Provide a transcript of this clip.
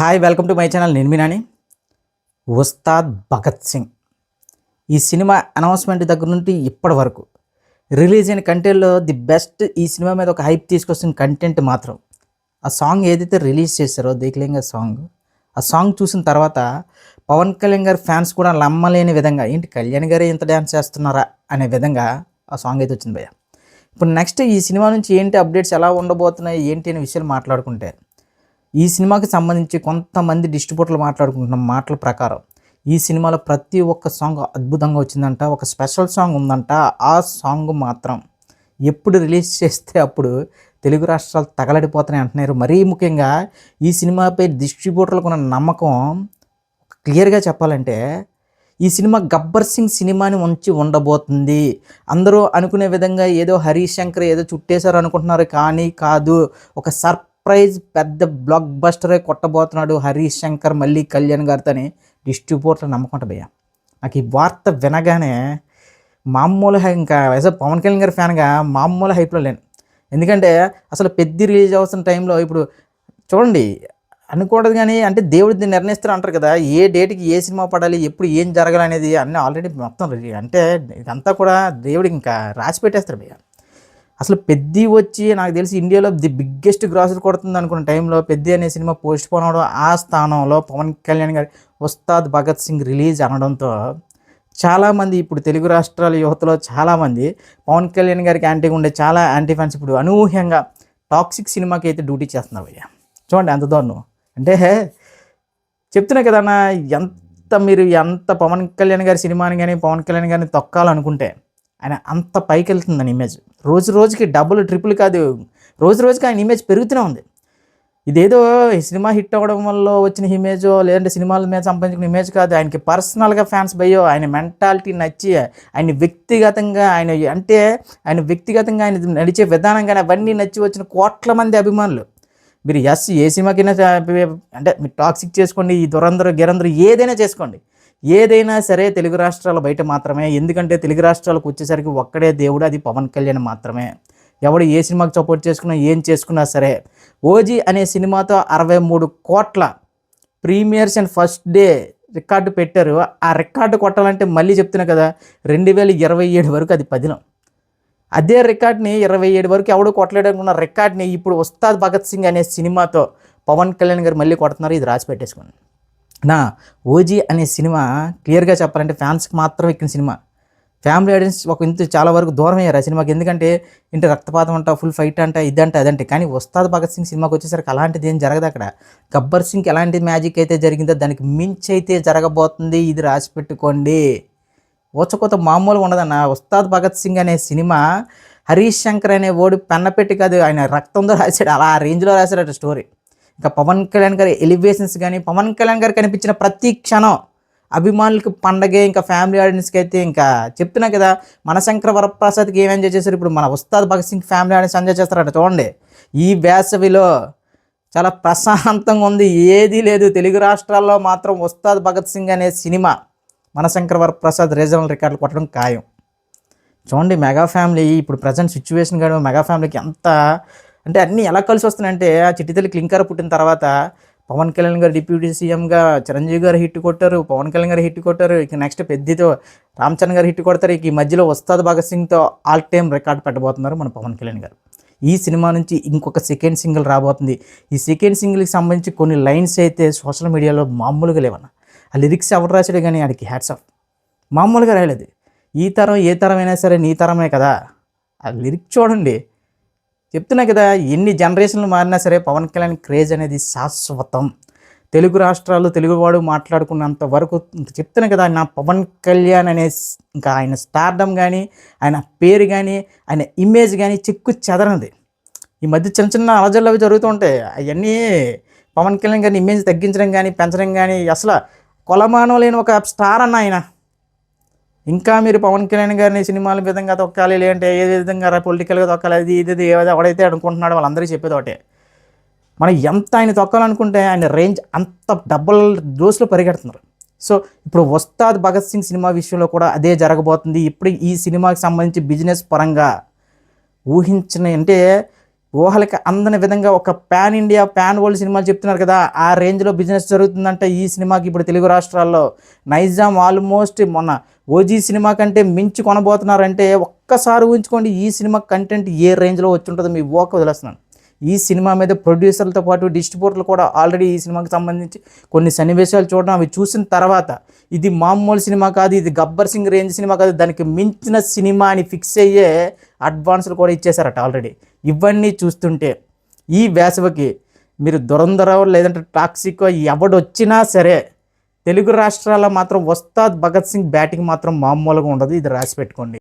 Hi welcome to my channel. నేను మీ నాని. ఉస్తాద్ భగత్ సింగ్ ఈ cinema announcement దగ్గర నుండి ఇప్పటి వరకు రిలీజ్ అయిన కంటెంట్లో ది బెస్ట్. ఈ సినిమా మీద ఒక హైప్ తీసుకొస్తున్న కంటెంట్ మాత్రం ఆ సాంగ్ ఏదైతే రిలీజ్ చేశారో దేఖలేంగా ఆ సాంగ్ చూసిన తర్వాత పవన్ కళ్యాణ్ గారి ఫ్యాన్స్ కూడా నమ్మలేని విధంగా ఏంటి కళ్యాణ్ గారే ఇంత డ్యాన్స్ చేస్తున్నారా అనే విధంగా ఆ సాంగ్ అయితే వచ్చింది భయ్య. ఇప్పుడు నెక్స్ట్ ఈ సినిమా నుంచి ఏంటి అప్డేట్స్ ఎలా ఉండబోతున్నాయి ఏంటి అనే విషయాలు మాట్లాడుకుంటే ఈ సినిమాకి సంబంధించి కొంతమంది డిస్ట్రిబ్యూటర్లు మాట్లాడుకుంటున్న మాటల ప్రకారం ఈ సినిమాలో ప్రతి ఒక్క సాంగ్ అద్భుతంగా వచ్చిందంట. ఒక స్పెషల్ సాంగ్ ఉందంట. ఆ సాంగ్ మాత్రం ఎప్పుడు రిలీజ్ చేస్తే అప్పుడు తెలుగు రాష్ట్రాలు తగలడిపోతున్నాయి అంటున్నారు. మరీ ముఖ్యంగా ఈ సినిమాపై డిస్ట్రిబ్యూటర్లకు ఉన్న నమ్మకం క్లియర్గా చెప్పాలంటే ఈ సినిమా గబ్బర్ సింగ్ సినిమాని ఉంచి ఉండబోతుంది. అందరూ అనుకునే విధంగా ఏదో హరీష్ శంకర్ ఏదో చుట్టేశారు అనుకుంటున్నారు, కానీ కాదు. ఒక సర్ప్రైజ్ పెద్ద బ్లాక్ బస్టరే కొట్టబోతున్నాడు హరీష్ శంకర్ మళ్ళీ కళ్యాణ్ గారితో అని డిస్ట్రిబ్యూటర్ నమ్మకం భయ్య. నాకు ఈ వార్త వినగానే మామూలు ఇంకా పవన్ కళ్యాణ్ గారి ఫ్యాన్గా మామూలు హైప్లో లేను. ఎందుకంటే అసలు పెద్ద రిలీజ్ అవుతున్న టైంలో ఇప్పుడు చూడండి అనుకోవడం, కానీ అంటే దేవుడిని నిర్ణయిస్తారు అంటారు కదా, ఏ డేట్కి ఏ సినిమా పడాలి ఎప్పుడు ఏం జరగాలనేది అన్నీ ఆల్రెడీ మొత్తం అంటే ఇదంతా కూడా దేవుడికి ఇంకా రాసి పెట్టేస్తారు భయ్య. అసలు పెద్ద వచ్చి నాకు తెలిసి ఇండియాలో ది బిగ్గెస్ట్ గ్రాసరీ కొడుతుంది అనుకున్న టైంలో పెద్ద అనే సినిమా పోస్ట్ పోన్ అవడం, ఆ స్థానంలో పవన్ కళ్యాణ్ గారి ఉస్తాద్ భగత్ సింగ్ రిలీజ్ అనడంతో చాలామంది ఇప్పుడు తెలుగు రాష్ట్రాల యువతలో చాలామంది పవన్ కళ్యాణ్ గారికి యాంటీగా ఉండే చాలా యాంటీ ఫ్యాన్స్ ఇప్పుడు అనూహ్యంగా టాక్సిక్ సినిమాకి అయితే డ్యూటీ చేస్తున్నారు భయ్య. చూడండి ఎంత దారుణం అంటే చెప్తున్నా కదా అన్న, మీరు ఎంత పవన్ కళ్యాణ్ గారి సినిమాని కానీ పవన్ కళ్యాణ్ గారిని తొక్కాలనుకుంటే ఆయన అంత పైకి వెళ్తుందని ఇమేజ్ రోజు రోజుకి డబుల్ ట్రిపుల్ కాదు, రోజు రోజుకి ఆయన ఇమేజ్ పెరుగుతూనే ఉంది. ఇదేదో ఈ సినిమా హిట్ అవ్వడం వల్ల వచ్చిన ఇమేజో లేదంటే సినిమాల మీద సంపాదించిన ఇమేజ్ కాదు. ఆయనకి పర్సనల్గా ఫ్యాన్స్ భయ్యో, ఆయన మెంటాలిటీ నచ్చి ఆయన వ్యక్తిగతంగా ఆయన నడిచే విధానం కానీ అవన్నీ నచ్చి వచ్చిన కోట్ల మంది అభిమానులు. మీరు ఏ సినిమాకైనా అంటే మీరు టాక్సిక్ చేసుకోండి, ఈ గిరందరూ ఏదైనా చేసుకోండి, ఏదైనా సరే తెలుగు రాష్ట్రాల బయట మాత్రమే. ఎందుకంటే తెలుగు రాష్ట్రాలకు వచ్చేసరికి ఒక్కడే దేవుడు, అది పవన్ కళ్యాణ్ మాత్రమే. ఎవడు ఏ సినిమాకి సపోర్ట్ చేసుకున్నా ఏం చేసుకున్నా సరే. ఓజీ అనే సినిమాతో 63 కోట్ల premieres and first day record పెట్టారు. ఆ రికార్డు కొట్టాలంటే మళ్ళీ చెప్తున్నా కదా 2027 వరకు అది పదిలం. అదే రికార్డ్ని 27 వరకు ఎవడు కొట్టలేడనుకున్న రికార్డ్ని ఇప్పుడు ఉస్తాద్ భగత్ సింగ్ అనే సినిమాతో పవన్ కళ్యాణ్ గారు మళ్ళీ కొడుతున్నారు. ఇది రాసి పెట్టేసుకోండి. ఓజీ అనే సినిమా క్లియర్గా చెప్పాలంటే ఫ్యాన్స్కి మాత్రం ఎక్కిన సినిమా. ఫ్యామిలీ ఆడియన్స్ ఒక ఇంత చాలా వరకు దూరం అయ్యారు ఆ సినిమాకి. ఎందుకంటే ఇంటి రక్తపాతం అంట, ఫుల్ ఫైట్ అంట, ఇదంటే అదంటే. కానీ ఉస్తాద్ భగత్ సింగ్ సినిమాకి వచ్చేసరికి అలాంటిది ఏం జరగదు అక్కడ. గబ్బర్ సింగ్కి ఎలాంటి మ్యాజిక్ అయితే జరిగిందో దానికి మించి అయితే జరగబోతుంది. ఇది రాసి పెట్టుకోండి. ఓచకోత మామూలుగా ఉండదన్న. ఉస్తాద్ భగత్ సింగ్ అనే సినిమా హరీష్ శంకర్ అనే ఓడి పెట్టి కాదు, ఆయన రక్తంతో రాశాడు. అలా ఆ రేంజ్లో రాశాడు స్టోరీ. ఇంకా పవన్ కళ్యాణ్ గారి ఎలివేషన్స్ కానీ పవన్ కళ్యాణ్ గారు కనిపించిన ప్రతి క్షణం అభిమానులకు పండగే. ఇంకా ఫ్యామిలీ ఆడియన్స్కి అయితే ఇంకా చెప్తున్నా కదా, మనశంకర వరప్రసాద్కి ఏం ఎంజాయ్ చేశారు, ఇప్పుడు మన Ustaad Bhagat Singh family audience enjoy చేస్తారట. చూడండి ఈ వేసవిలో చాలా ప్రశాంతంగా ఉంది, ఏదీ లేదు. తెలుగు రాష్ట్రాల్లో మాత్రం ఉస్తాద్ భగత్ సింగ్ అనే సినిమా మనశంకర వరప్రసాద్ రీజనల్ రికార్డులు కొట్టడం ఖాయం. చూడండి మెగా ఫ్యామిలీ ఇప్పుడు ప్రజెంట్ సిచ్యువేషన్ కానీ మెగా ఫ్యామిలీకి ఎంత అంటే అన్నీ ఎలా కలిసి వస్తున్నాయంటే, ఆ చిట్టితల్లి క్లింకర్ పుట్టిన తర్వాత పవన్ కళ్యాణ్ గారు డిప్యూటీ సీఎంగా చిరంజీవి గారు హిట్ కొట్టారు, పవన్ కళ్యాణ్ గారు హిట్ కొట్టారు. ఇక నెక్స్ట్ పెద్దతో రామ్ చరణ్ గారు హిట్ కొడతారు. ఇక ఈ మధ్యలో ఉస్తాద్ భగత్ సింగ్తో ఆల్ టైమ్ రికార్డ్ పెట్టబోతున్నారు మన పవన్ కళ్యాణ్ గారు. ఈ సినిమా నుంచి ఇంకొక సెకండ్ సింగిల్ రాబోతుంది. ఈ సెకండ్ సింగిల్కి సంబంధించి కొన్ని లైన్స్ అయితే సోషల్ మీడియాలో మామూలుగా లేవన్న. ఆ లిరిక్స్ ఎవరు రాశాడు కానీ ఆడికి హ్యాట్స్ ఆఫ్. మామూలుగా రాయలేదు. ఈ తరం ఏ తరమైనా సరే నీ తరమే కదా. ఆ లిరిక్ చూడండి, చెప్తున్నా కదా, ఎన్ని జనరేషన్లు మారినా సరే పవన్ కళ్యాణ్ క్రేజ్ అనేది శాశ్వతం. తెలుగు రాష్ట్రాలు తెలుగువాడు మాట్లాడుకున్నంత వరకు చెప్తున్నా కదా, నా పవన్ కళ్యాణ్ అనే ఇంకా ఆయన స్టార్డమ్ కానీ ఆయన పేరు కానీ ఆయన ఇమేజ్ కానీ చెక్కు చెదరనది. ఈ మధ్య చిన్న చిన్న అలజడులు అవి జరుగుతూ ఉంటాయి. అవన్నీ పవన్ కళ్యాణ్ గారిని ఇమేజ్ తగ్గించడం కానీ పెంచడం కానీ అసలు కొలమానం లేని ఒక స్టార్ అన్న ఆయన. ఇంకా మీరు పవన్ కళ్యాణ్ గారిని సినిమాల విధంగా తొక్కాలి, లేదంటే ఏ విధంగా పొలిటికల్గా తొక్కాలి, అది ఇది ఎవడైతే అనుకుంటున్నాడో వాళ్ళందరికీ చెప్పేది ఒకటే. మనం ఎంత ఆయన తొక్కాలనుకుంటే ఆయన రేంజ్ అంత డబుల్ డోస్లో పరిగెడుతున్నారు. సో ఇప్పుడు ఉస్తాద్ భగత్ సింగ్ సినిమా విషయంలో కూడా అదే జరగబోతుంది. ఇప్పుడు ఈ సినిమాకి సంబంధించి బిజినెస్ పరంగా ఊహించిన అంటే ఊహలకి అందని విధంగా ఒక పాన్ ఇండియా పాన్ వరల్డ్ సినిమాలు చెప్తున్నారు కదా, ఆ రేంజ్లో బిజినెస్ జరుగుతుందంటే ఈ సినిమాకి ఇప్పుడు తెలుగు రాష్ట్రాల్లో నైజాం ఆల్మోస్ట్ మొన్న ఓజీ సినిమా కంటే మించి కొనబోతున్నారంటే ఒక్కసారి ఊహించుకోండి ఈ సినిమా కంటెంట్ ఏ రేంజ్లో వచ్చి ఉంటుందో మీ ఊహకు వదిలేస్తున్నాను. ఈ సినిమా మీద ప్రొడ్యూసర్లతో పాటు డిస్ట్రిబ్యూటర్లు కూడా ఆల్రెడీ ఈ సినిమాకి సంబంధించి కొన్ని సన్నివేశాలు చూడడం, అవి చూసిన తర్వాత ఇది మామూలు సినిమా కాదు, ఇది గబ్బర్ సింగ్ రేంజ్ సినిమా కాదు, దానికి మించిన సినిమా అని ఫిక్స్ అయ్యే అడ్వాన్సులు కూడా ఇచ్చేశారట ఆల్రెడీ. ఇవన్నీ చూస్తుంటే ఈ వేసవికి మీరు దురంధరం లేదంటే టాక్సిక్ ఎవడొచ్చినా సరే తెలుగు రాష్ట్రాల్లో మాత్రం ఉస్తాద్ భగత్ సింగ్ బ్యాటింగ్ మాత్రం మామూలుగా ఉండదు, ఇది రాసి పెట్టుకోండి.